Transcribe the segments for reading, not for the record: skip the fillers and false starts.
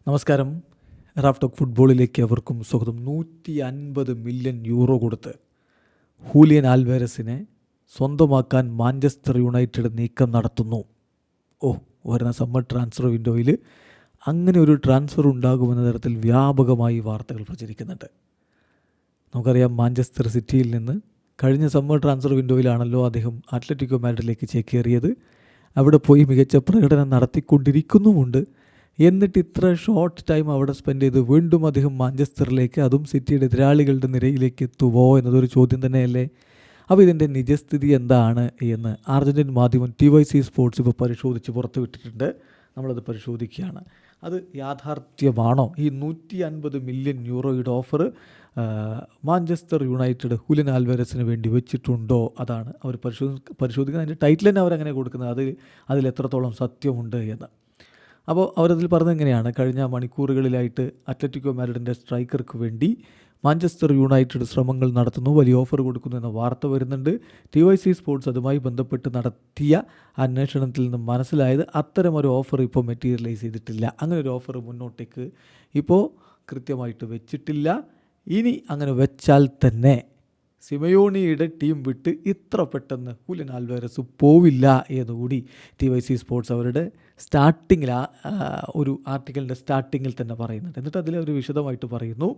നമസ്കാരം. Raf talk ഫുട്ബോളിലേക്ക് അവർക്കും സ്വാഗതം. 150 മില്യൺ യൂറോ കൊടുത്ത് ഹൂലിയൻ ആൽവാരസിനെ സ്വന്തമാക്കാൻ മാഞ്ചസ്റ്റർ യുണൈറ്റഡ് നീക്കം നടത്തുന്നു. വരുന്ന സമ്മർ ട്രാൻസ്ഫർ വിൻഡോയിൽ അങ്ങനെ ഒരു ട്രാൻസ്ഫർ ഉണ്ടാകുമെന്ന തരത്തിൽ വ്യാപകമായി വാർത്തകൾ പ്രചരിക്കുന്നുണ്ട്. നമുക്കറിയാം, മാഞ്ചസ്റ്റർ സിറ്റിയിൽ നിന്ന് കഴിഞ്ഞ സമ്മർ ട്രാൻസ്ഫർ വിൻഡോയിലാണല്ലോ അദ്ദേഹം അത്ലറ്റിക്കോ മാഡ്രിഡിലേക്ക് ചേക്കേറിയത്. അവിടെ പോയി മികച്ച പ്രകടനം നടത്തിക്കൊണ്ടിരിക്കുന്നുമുണ്ട്. എന്നിട്ട് ഇത്ര ഷോർട്ട് ടൈം അവിടെ സ്പെൻഡ് ചെയ്ത് വീണ്ടും അദ്ദേഹം മാഞ്ചസ്റ്ററിലേക്ക്, അതും സിറ്റിയുടെ എതിരാളികളുടെ നിരയിലേക്ക് എത്തുമോ എന്നതൊരു ചോദ്യം തന്നെയല്ലേ. അപ്പോൾ ഇതിൻ്റെ നിജസ്ഥിതി എന്താണ് എന്ന് അർജൻറ്റീൻ മാധ്യമം TYC സ്പോർട്സ് ഇപ്പോൾ പരിശോധിച്ച് പുറത്തുവിട്ടിട്ടുണ്ട്. നമ്മളത് പരിശോധിക്കുകയാണ്. അത് യാഥാർത്ഥ്യമാണോ? ഈ 150 മില്യൺ യൂറോയുടെ ഓഫർ മാഞ്ചസ്റ്റർ യുണൈറ്റഡ് ഹൂലിയൻ ആൽവാരസിന് വേണ്ടി വെച്ചിട്ടുണ്ടോ? അതാണ് അവർ പരിശോധിക്കുന്നത്. അതിൻ്റെ ടൈറ്റിൽ തന്നെ അവരങ്ങനെ കൊടുക്കുന്നത്, അതിൽ എത്രത്തോളം സത്യമുണ്ട് എന്ന്. അപ്പോൾ അവരതിൽ പറഞ്ഞത് എങ്ങനെയാണ്: കഴിഞ്ഞ മണിക്കൂറുകളിലായിട്ട് അത്ലറ്റിക്കോ മാഡ്രിഡിൻ്റെ സ്ട്രൈക്കർക്ക് വേണ്ടി മാഞ്ചസ്റ്റർ യുണൈറ്റഡ് ശ്രമങ്ങൾ നടത്തുന്നു, വലിയ ഓഫർ കൊടുക്കുന്നു എന്ന വാർത്ത വരുന്നുണ്ട്. TYC സ്പോർട്സ് അതുമായി ബന്ധപ്പെട്ട് നടത്തിയ അന്വേഷണത്തിൽ നിന്ന് മനസ്സിലായത് അത്തരമൊരു ഓഫർ ഇപ്പോൾ മെറ്റീരിയലൈസ് ചെയ്തിട്ടില്ല. അങ്ങനെ ഒരു ഓഫർ മുന്നോട്ടേക്ക് ഇപ്പോൾ കൃത്യമായിട്ട് വെച്ചിട്ടില്ല. ഇനി അങ്ങനെ വെച്ചാൽ തന്നെ സിമയോണിയുടെ ടീം വിട്ട് ഇത്ര പെട്ടെന്ന് ഹൂലിയൻ ആൽവാരസ് പോവില്ല എന്നുകൂടി TYC സ്പോർട്സ് അവരുടെ സ്റ്റാർട്ടിങ്ങിൽ ഒരു ആർട്ടിക്കിളിൻ്റെ സ്റ്റാർട്ടിങ്ങിൽ തന്നെ പറയുന്നുണ്ട്. എന്നിട്ട് അതിൽ അവർ വിശദമായിട്ട് പറയുന്നു,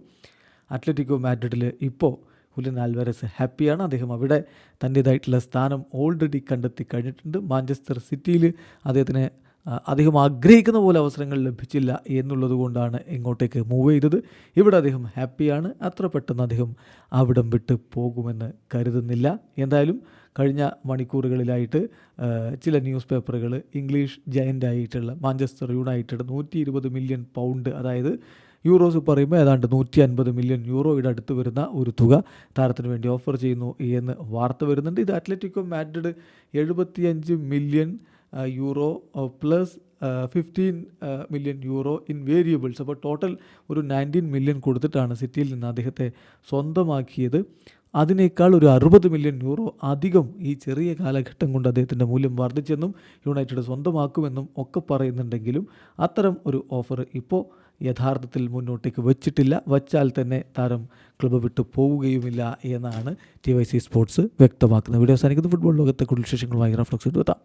അത്ലറ്റിക്കോ മാഡ്രിഡിൽ ഇപ്പോൾ ഹൂലിയൻ ആൽവാരസ് ഹാപ്പിയാണ്. അദ്ദേഹം അവിടെ തൻ്റേതായിട്ടുള്ള സ്ഥാനം ഓൾറെഡി കണ്ടെത്തി കഴിഞ്ഞിട്ടുണ്ട്. മാഞ്ചസ്റ്റർ സിറ്റിയിൽ അദ്ദേഹം ആഗ്രഹിക്കുന്ന പോലെ അവസരങ്ങൾ ലഭിച്ചില്ല എന്നുള്ളത് കൊണ്ടാണ് ഇങ്ങോട്ടേക്ക് മൂവ് ചെയ്തത്. ഇവിടെ അദ്ദേഹം ഹാപ്പിയാണ്. അത്ര പെട്ടെന്ന് അദ്ദേഹം അവിടം വിട്ട് പോകുമെന്ന് കരുതുന്നില്ല. എന്തായാലും കഴിഞ്ഞ മണിക്കൂറുകളിലായിട്ട് ചില ന്യൂസ് പേപ്പറുകൾ ഇംഗ്ലീഷ് ജയൻ്റായിട്ടുള്ള മാഞ്ചസ്റ്റർ യുണൈറ്റഡ് 120 മില്യൺ പൗണ്ട്, അതായത് യൂറോസ് പറയുമ്പോൾ ഏതാണ്ട് 150 മില്യൺ യൂറോയുടെ അടുത്ത് വരുന്ന ഒരു തുക താരത്തിന് വേണ്ടി ഓഫർ ചെയ്യുന്നു എന്ന് വാർത്ത വരുന്നുണ്ട്. ഇത് Atletico Madrid 75 million euro plus 15 million euro in variables, അപ്പോൾ ടോട്ടൽ ഒരു 19 മില്യൺ കൊടുത്തിട്ടാണ് സിറ്റിയിൽ നിന്ന് അദ്ദേഹത്തെ സ്വന്തമാക്കിയത്. അതിനേക്കാൾ ഒരു 60 മില്യൺ യൂറോ അധികം ഈ ചെറിയ കാലഘട്ടം കൊണ്ട് അദ്ദേഹത്തിൻ്റെ മൂല്യം വർദ്ധിച്ചെന്നും യുണൈറ്റഡ് സ്വന്തമാക്കുമെന്നും ഒക്കെ പറയുന്നുണ്ടെങ്കിലും അത്തരം ഒരു ഓഫർ ഇപ്പോൾ യഥാർത്ഥത്തിൽ മുന്നോട്ടേക്ക് വെച്ചിട്ടില്ല. വച്ചാൽ തന്നെ താരം ക്ലബ്ബ് വിട്ട് പോവുകയുമില്ല എന്നാണ് TYC സ്പോർട്സ് വ്യക്തമാക്കുന്നത്. വീഡിയോ അവസാനിക്കുന്ന ഫുട്ബോൾ ലോകത്തെ കൂടുതൽ വിശേഷങ്ങളുമായി റാഫ് ടോക്സ് എത്താം.